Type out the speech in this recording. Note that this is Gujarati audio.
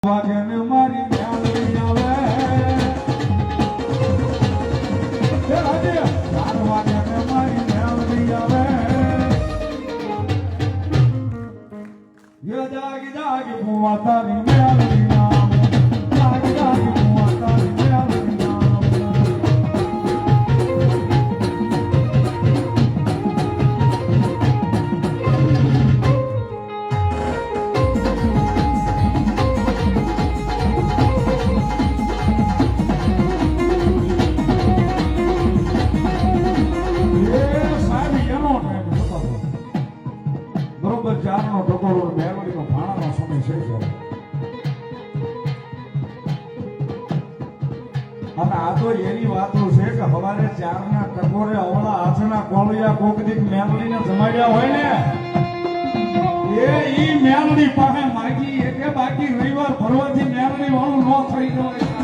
વાગને મારી મ્યાલડી આવે એ રાજે 4 વાગને મારી મ્યાલડી આવે યે જાગી જાગી ભુવા તારી મ્યાલડી નામ જાગી જાગી ભુવા તારી મ્યાલડી નામ બરોબર 4 નો ટકોરો મેલડી નો ભાણાનો સમય છે અને આ તો એની વાતો છે કે સવારે 4 ના ટકોરે અવળા હાથના કોળિયા કોકદીક મેલડીને જમાડ્યા હોય ને એ ઈ મેલડી પાસે માગી એટલે બાકી રવિવાર ભરવાથી મેલડી વાળું ન થઈ જાય